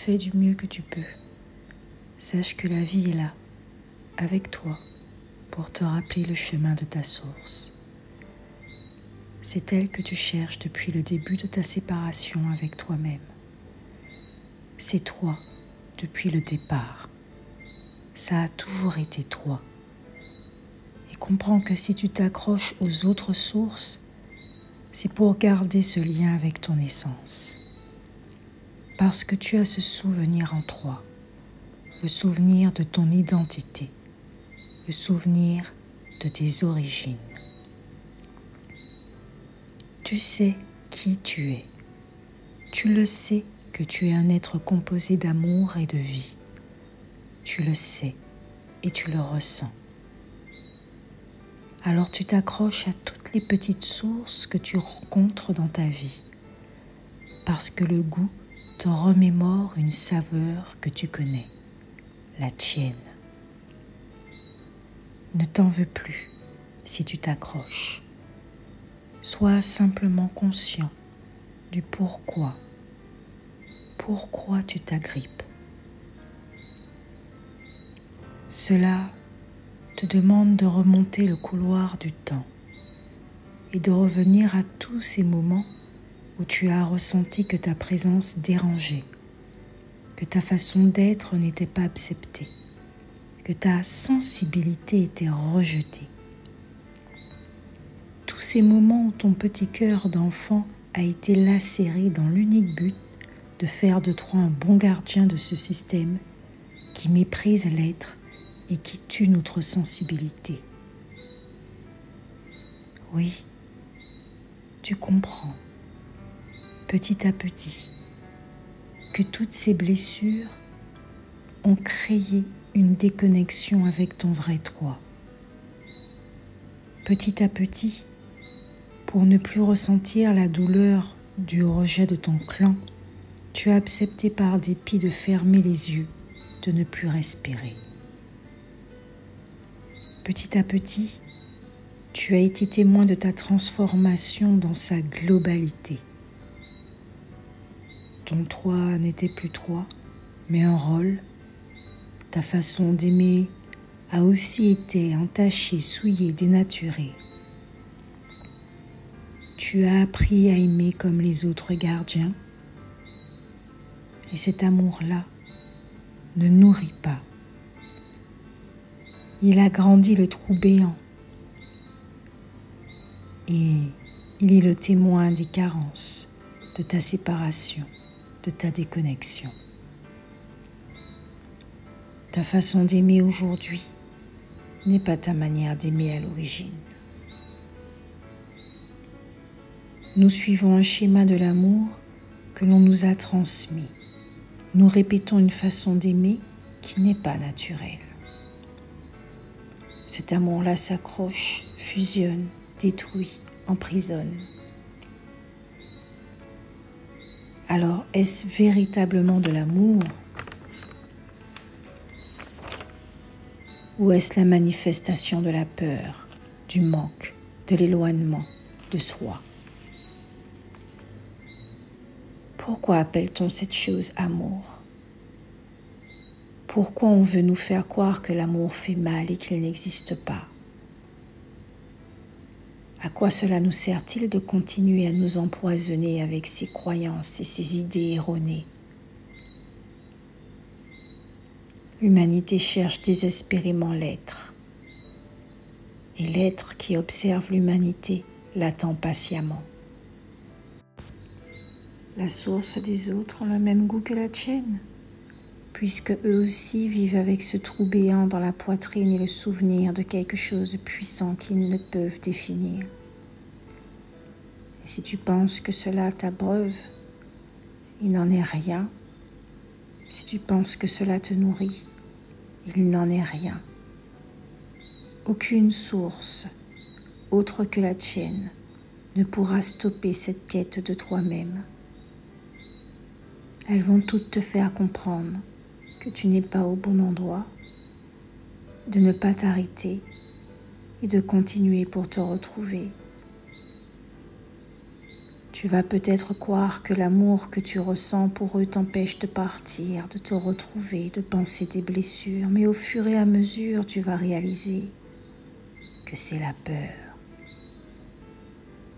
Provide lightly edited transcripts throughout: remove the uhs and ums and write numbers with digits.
fais du mieux que tu peux. Sache que la vie est là, avec toi, pour te rappeler le chemin de ta source. C'est elle que tu cherches depuis le début de ta séparation avec toi-même. C'est toi depuis le départ. Ça a toujours été toi. Et comprends que si tu t'accroches aux autres sources, c'est pour garder ce lien avec ton essence. Parce que tu as ce souvenir en toi, le souvenir de ton identité, le souvenir de tes origines. Tu sais qui tu es. Tu le sais que tu es un être composé d'amour et de vie. Tu le sais et tu le ressens. Alors tu t'accroches à toutes les petites sources que tu rencontres dans ta vie, parce que le goût te remémore une saveur que tu connais, la tienne. Ne t'en veux plus si tu t'accroches. Sois simplement conscient du pourquoi tu t'agrippes. Cela te demande de remonter le couloir du temps et de revenir à tous ces moments où tu as ressenti que ta présence dérangeait, que ta façon d'être n'était pas acceptée, que ta sensibilité était rejetée. Tous ces moments où ton petit cœur d'enfant a été lacéré dans l'unique but de faire de toi un bon gardien de ce système qui méprise l'être et qui tue notre sensibilité. Oui, tu comprends, petit à petit, que toutes ces blessures ont créé une déconnexion avec ton vrai toi. Petit à petit, pour ne plus ressentir la douleur du rejet de ton clan, tu as accepté par dépit de fermer les yeux, de ne plus respirer. Petit à petit, tu as été témoin de ta transformation dans sa globalité. Ton toi n'était plus toi, mais un rôle. Ta façon d'aimer a aussi été entachée, souillée, dénaturée. Tu as appris à aimer comme les autres gardiens. Et cet amour-là ne nourrit pas. Il agrandit le trou béant. Et il est le témoin des carences, de ta séparation, de ta déconnexion. Ta façon d'aimer aujourd'hui n'est pas ta manière d'aimer à l'origine. Nous suivons un schéma de l'amour que l'on nous a transmis. Nous répétons une façon d'aimer qui n'est pas naturelle. Cet amour-là s'accroche, fusionne, détruit, emprisonne. Alors, est-ce véritablement de l'amour? Ou est-ce la manifestation de la peur, du manque, de l'éloignement de soi? Pourquoi appelle-t-on cette chose amour? Pourquoi on veut nous faire croire que l'amour fait mal et qu'il n'existe pas? À quoi cela nous sert-il de continuer à nous empoisonner avec ces croyances et ces idées erronées? L'humanité cherche désespérément l'être. Et l'être qui observe l'humanité l'attend patiemment. La source des autres ont le même goût que la tienne, puisque eux aussi vivent avec ce trou béant dans la poitrine et le souvenir de quelque chose de puissant qu'ils ne peuvent définir. Et si tu penses que cela t'abreuve, il n'en est rien. Si tu penses que cela te nourrit, il n'en est rien. Aucune source, autre que la tienne, ne pourra stopper cette quête de toi-même. Elles vont toutes te faire comprendre que tu n'es pas au bon endroit, de ne pas t'arrêter et de continuer pour te retrouver. Tu vas peut-être croire que l'amour que tu ressens pour eux t'empêche de partir, de te retrouver, de penser tes blessures, mais au fur et à mesure, tu vas réaliser que c'est la peur,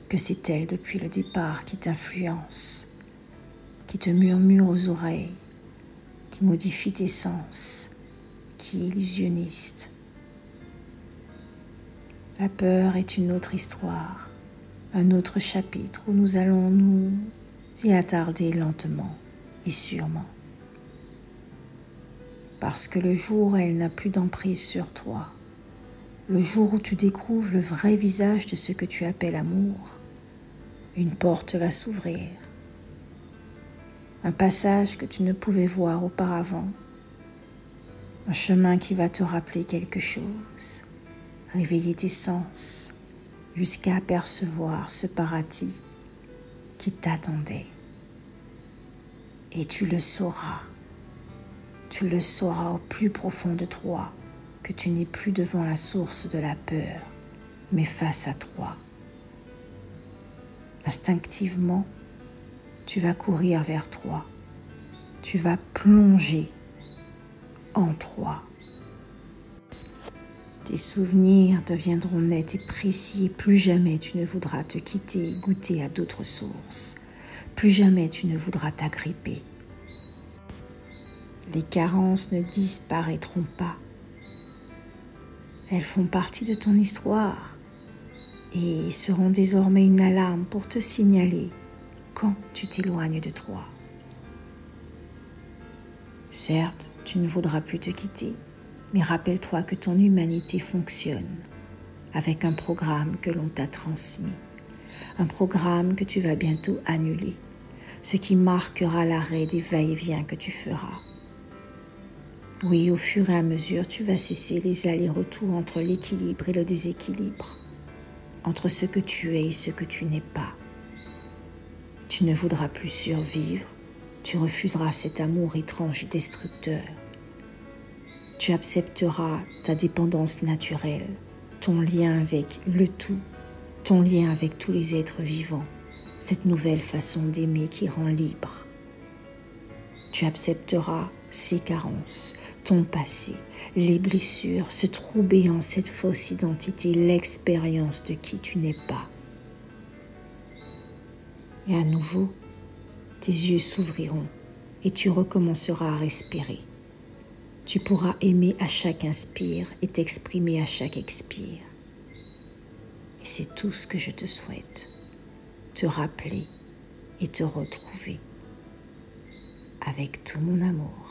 que c'est elle depuis le départ qui t'influence, qui te murmure aux oreilles, qui modifie tes sens, qui est illusionniste. La peur est une autre histoire, un autre chapitre où nous allons nous y attarder lentement et sûrement. Parce que le jour où elle n'a plus d'emprise sur toi, le jour où tu découvres le vrai visage de ce que tu appelles amour, une porte va s'ouvrir. Un passage que tu ne pouvais voir auparavant. Un chemin qui va te rappeler quelque chose, réveiller tes sens, jusqu'à apercevoir ce paradis qui t'attendait. Et tu le sauras au plus profond de toi, que tu n'es plus devant la source de la peur, mais face à toi. Instinctivement, tu vas courir vers toi, tu vas plonger en toi. Tes souvenirs deviendront nets et précis et plus jamais tu ne voudras te quitter et goûter à d'autres sources. Plus jamais tu ne voudras t'agripper. Les carences ne disparaîtront pas. Elles font partie de ton histoire et seront désormais une alarme pour te signaler quand tu t'éloignes de toi. Certes, tu ne voudras plus te quitter, mais rappelle-toi que ton humanité fonctionne avec un programme que l'on t'a transmis, un programme que tu vas bientôt annuler, ce qui marquera l'arrêt des va-et-vient que tu feras. Oui, au fur et à mesure, tu vas cesser les allers-retours entre l'équilibre et le déséquilibre, entre ce que tu es et ce que tu n'es pas. Tu ne voudras plus survivre, tu refuseras cet amour étrange et destructeur. Tu accepteras ta dépendance naturelle, ton lien avec le tout, ton lien avec tous les êtres vivants, cette nouvelle façon d'aimer qui rend libre. Tu accepteras ces carences, ton passé, les blessures, ce trou béant, cette fausse identité, l'expérience de qui tu n'es pas. Et à nouveau, tes yeux s'ouvriront et tu recommenceras à respirer. Tu pourras aimer à chaque inspire et t'exprimer à chaque expire. Et c'est tout ce que je te souhaite, te rappeler et te retrouver avec tout mon amour.